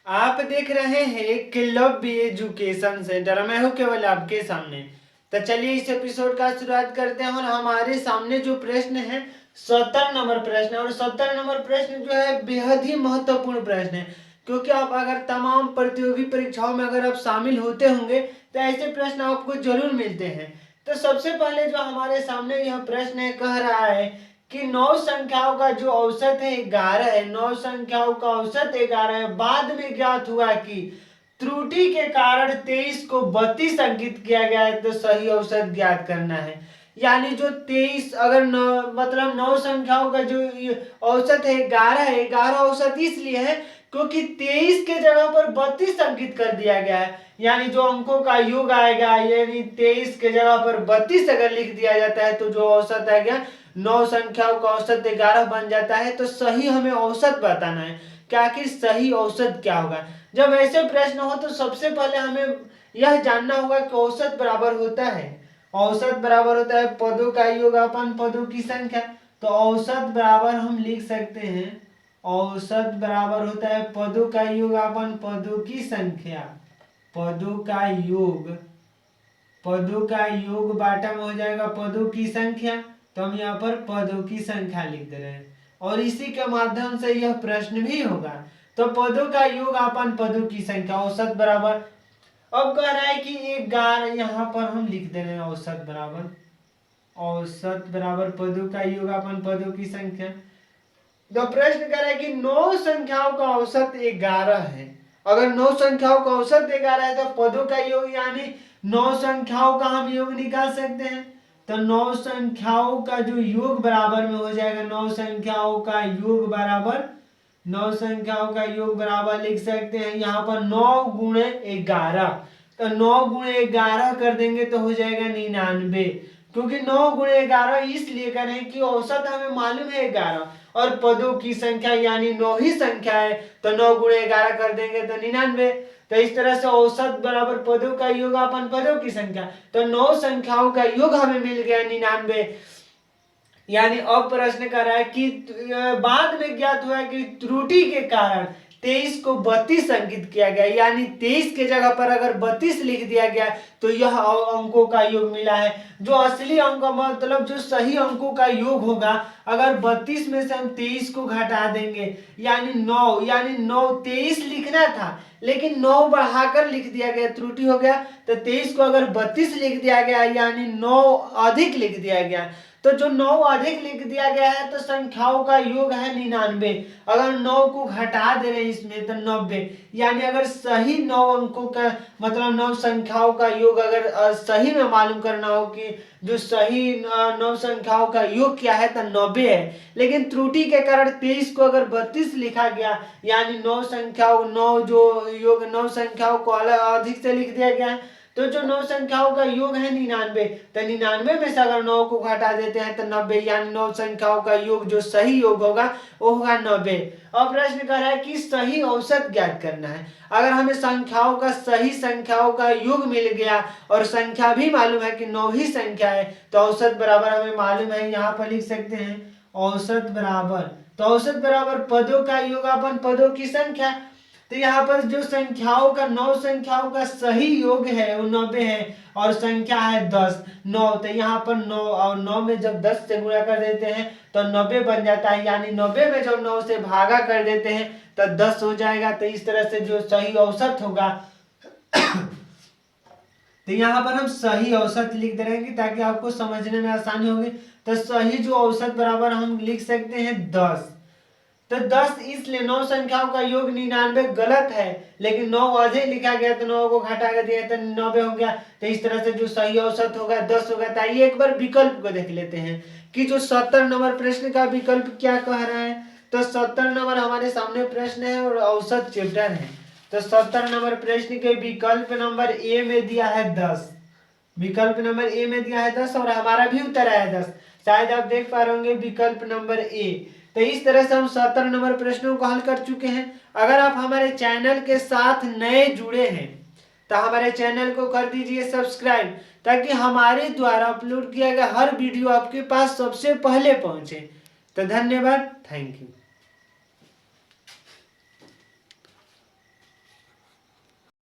आप देख रहे हैं क्लब एजुकेशन सेंटर। मैं हूं केवल आपके सामने। तो चलिए इस एपिसोड का शुरुआत करते हैं। और हमारे सामने जो प्रश्न है 70 नंबर प्रश्न, और 70 नंबर प्रश्न जो है बेहद ही महत्वपूर्ण प्रश्न है, क्योंकि आप अगर तमाम प्रतियोगी परीक्षाओं में अगर आप शामिल होते होंगे तो ऐसे प्रश्न आपको जरूर मिलते हैं। तो सबसे पहले जो हमारे सामने यह प्रश्न है, कह रहा है कि 9 संख्याओं का जो औसत है 11 है। 9 संख्याओं का औसत 11 है। बाद में ज्ञात हुआ कि त्रुटि के कारण 23 को 32 अंकित किया गया है, तो सही औसत ज्ञात करना है। यानी जो 23 अगर मतलब 9 संख्याओं का जो औसत है 11 है। 11 औसत इसलिए है क्योंकि 23 के जगह पर 32 अंकित कर दिया गया है। यानी जो अंकों का योग आएगा, यानी 23 के जगह पर 32 अगर लिख दिया जाता है तो जो औसत आएगा 9 संख्याओं का औसत 11 बन जाता है। तो सही हमें औसत बताना है कि आखिर सही औसत क्या होगा। जब ऐसे प्रश्न हो तो सबसे पहले हमें यह जानना होगा कि औसत बराबर होता है, औसत बराबर होता है पदों का योग अपन पदों की संख्या। तो औसत बराबर हम लिख सकते हैं, औसत बराबर होता है पदों का योग अपन पदों की संख्या। पदों का योग, पदों का योग बाटा में हो जाएगा पदों की संख्या। तो हम यहाँ पर पदों की संख्या लिख दे रहे हैं, और इसी के माध्यम से यह प्रश्न भी होगा। तो पदों का योग अपन पदों की संख्या, औसत बराबर। अब कह रहा है कि 11, यहाँ पर हम लिख दे रहे हैं औसत बराबर, औसत बराबर पदों का योग अपन पदों की संख्या। तो प्रश्न कह रहा है कि 9 संख्याओं का औसत 11 है। अगर 9 संख्याओं का औसत 11 है तो पदों का योग यानी 9 संख्याओं का हम योग निकाल सकते हैं। तो 9 संख्याओं का जो योग बराबर में हो जाएगा, 9 संख्याओं का योग बराबर, 9 संख्याओं का योग बराबर लिख सकते हैं यहाँ पर 9 गुणे 11। तो 9 गुणे 11 कर देंगे तो हो जाएगा 99। क्योंकि 9 गुणे 11 इसलिए करें कि औसत हमें मालूम है 11, और पदों की संख्या यानी 9 ही संख्या है। तो 9 गुणे 11 कर देंगे तो 99। तो इस तरह से औसत बराबर पदों का योग अपन पदों की संख्या। तो 9 संख्याओं का योग हमें मिल गया 99। यानी अब प्रश्न कर रहा है कि बाद में ज्ञात हुआ कि त्रुटि के कारण 23 को 32 अंकित किया गया। यानी 23 के जगह पर अगर 32 लिख दिया गया तो यह अंकों का योग मिला है। जो असली अंक मतलब जो सही अंकों का योग होगा, अगर 32 में से हम 23 को घटा देंगे यानी 9, यानी 9 23 लिखना था लेकिन 9 बढ़ाकर लिख दिया गया, त्रुटि हो गया। तो 23 को अगर 32 लिख दिया गया यानी 9 अधिक लिख दिया गया। तो जो 9 अधिक लिख दिया गया है तो संख्याओं का योग है 99। अगर 9 को घटा दे रहे हैं इसमें तो 90। यानी अगर सही 9 अंकों का मतलब 9 संख्याओं का योग अगर सही में मालूम करना हो कि जो सही 9 संख्याओं का योग क्या है तो 90 है। लेकिन त्रुटि के कारण 23 को अगर 32 लिखा गया यानी 9 संख्याओं 9 जो योग 9 संख्याओं को अधिक से लिख दिया गया है। तो जो 9 संख्याओं का योग है 99। तो 99 में से अगर 9 को घटा देते हैं तो 90, यानी 9 संख्याओं का योग जो सही योग होगा वो होगा 90। अब प्रश्न कर रहा है कि सही औसत ज्ञात करना है। अगर हमें संख्याओं का सही संख्याओं का योग मिल गया और संख्या भी मालूम है कि 9 ही संख्या है, तो औसत बराबर हमें मालूम है, यहाँ पर लिख सकते हैं औसत बराबर। तो औसत बराबर पदों का योग अपन पदों की संख्या। तो यहाँ पर जो संख्याओं का 9 संख्याओं का सही योग है वो 90 है, और संख्या है 10 9। तो यहाँ पर 9 और 9 में जब 10 से गुणा कर देते हैं तो 90 बन जाता है। यानी 90 में जब 9 से भागा कर देते हैं तो 10 हो जाएगा। तो इस तरह से जो सही औसत होगा तो यहाँ पर हम सही औसत लिख दे रहे हैं ताकि आपको समझने में आसानी होगी। तो सही जो औसत बराबर हम लिख सकते हैं 10। तो 10 इसलिए 9 संख्याओं का योग 99 गलत है, लेकिन 9 अधिक लिखा गया तो 9 को घटा कर दिया तो 90 हो गया। तो इस तरह से जो सही औसत होगा 10 होगा। तो आइए एक बार विकल्प को देख लेते हैं कि जो 70 नंबर प्रश्न का विकल्प क्या कह रहा है। तो 70 नंबर हमारे सामने प्रश्न है और औसत चैप्टर है। तो 70 नंबर प्रश्न के विकल्प नंबर ए में दिया है 10। विकल्प नंबर ए में दिया है 10 और हमारा भी उत्तर आया 10। शायद आप देख पा रहे होंगे विकल्प नंबर ए। तो इस तरह से हम 70 नंबर प्रश्नों को हल कर चुके हैं। अगर आप हमारे चैनल के साथ नए जुड़े हैं तो हमारे चैनल को कर दीजिए सब्सक्राइब, ताकि हमारे द्वारा अपलोड किया गया हर वीडियो आपके पास सबसे पहले पहुंचे। तो धन्यवाद, थैंक यू।